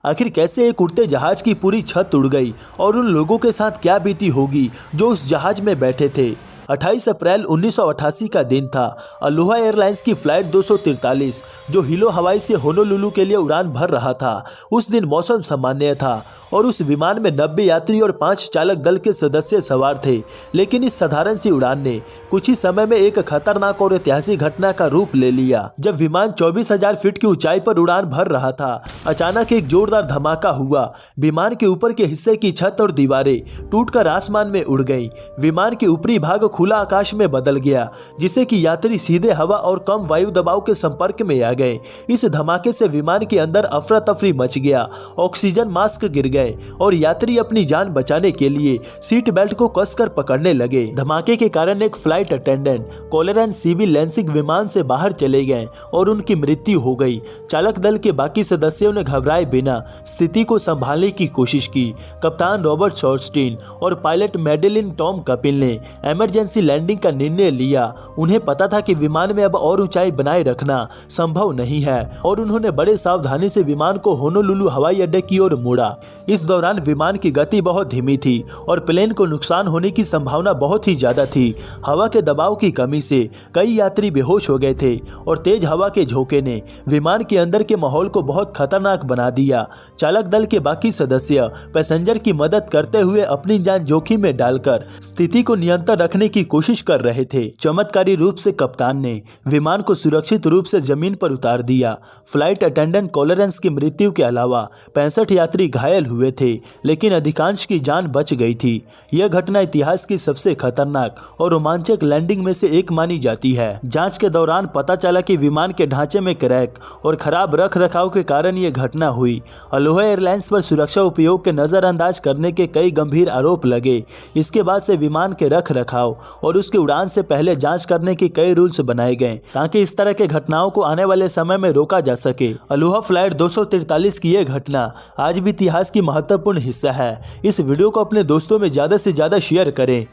आखिर कैसे एक उड़ते जहाज की पूरी छत उड़ गई और उन लोगों के साथ क्या बीती होगी जो उस जहाज में बैठे थे। 28 अप्रैल 1988 का दिन था। अलोहा एयरलाइंस की फ्लाइट 243 जो हिलो हवाई से होनोलुलु के लिए उड़ान भर रहा था। उस दिन मौसम सामान्य था और उस विमान में 90 यात्री और 5 चालक दल के सदस्य सवार थे। लेकिन इस साधारण सी उड़ान ने कुछ ही समय में एक खतरनाक और ऐतिहासिक घटना का रूप ले लिया। जब विमान 24,000 फीट की ऊंचाई पर उड़ान भर रहा था, अचानक एक जोरदार धमाका हुआ। विमान के ऊपर के हिस्से की छत और दीवारें टूटकर आसमान में उड़ गईं। विमान के ऊपरी भाग खुला आकाश में बदल गया, जिससे कि यात्री सीधे हवा और कम वायु दबाव के संपर्क में आ गए। इस धमाके से विमान के अंदर अफरा तफरी मच गया, ऑक्सीजन मास्क गिर गए और यात्री अपनी जान बचाने के लिए सीट बेल्ट को कसकर पकड़ने लगे। धमाके के कारण एक फ्लाइट अटेंडेंट कोलेरेंस सिविल लेंसिंग विमान से बाहर चले गए और उनकी मृत्यु हो गई। चालक दल के बाकी सदस्यों ने घबराए बिना स्थिति को संभालने की कोशिश की। कप्तान रॉबर्ट शॉर्स्टीन और पायलट मैडेलिन टॉम कपिल ने इमरजेंसी लैंडिंग का निर्णय लिया। उन्हें पता था कि विमान में अब और ऊंचाई बनाए रखना संभव नहीं है और उन्होंने बड़े सावधानी से विमान को होनोलुलु हवाई अड्डे की ओर मोड़ा। इस दौरान विमान की गति बहुत धीमी थी और प्लेन को नुकसान होने की संभावना बहुत ही ज्यादा थी। हवा के दबाव की कमी से कई यात्री बेहोश हो गए थे और तेज हवा के झोंके ने विमान के अंदर के माहौल को बहुत खतरनाक बना दिया। चालक दल के बाकी सदस्य पैसेंजर की मदद करते हुए अपनी जान जोखिम में डालकर स्थिति को नियंत्रण रखने की कोशिश कर रहे थे। चमत्कारी रूप से कप्तान ने विमान को सुरक्षित रूप से जमीन पर उतार दिया। फ्लाइट अटेंडेंट कोलेरेंस की मृत्यु के अलावा 65 यात्री घायल हुए थे, लेकिन अधिकांश की जान बच गई थी। यह घटना इतिहास की सबसे खतरनाक और रोमांचक लैंडिंग में से एक मानी जाती है। जांच के दौरान पता चला कि विमान के ढांचे में क्रैक और खराब रख रखाव के कारण यह घटना हुई। अलोहा एयरलाइंस पर सुरक्षा उपयोग के नजरअंदाज करने के कई गंभीर आरोप लगे। इसके बाद से विमान के रख रखाव और उसके उड़ान से पहले जांच करने के कई रूल्स बनाए गए ताकि इस तरह के घटनाओं को आने वाले समय में रोका जा सके। अलोहा फ्लाइट 243 की यह घटना आज भी इतिहास की महत्वपूर्ण हिस्सा है। इस वीडियो को अपने दोस्तों में ज्यादा से ज्यादा शेयर करें।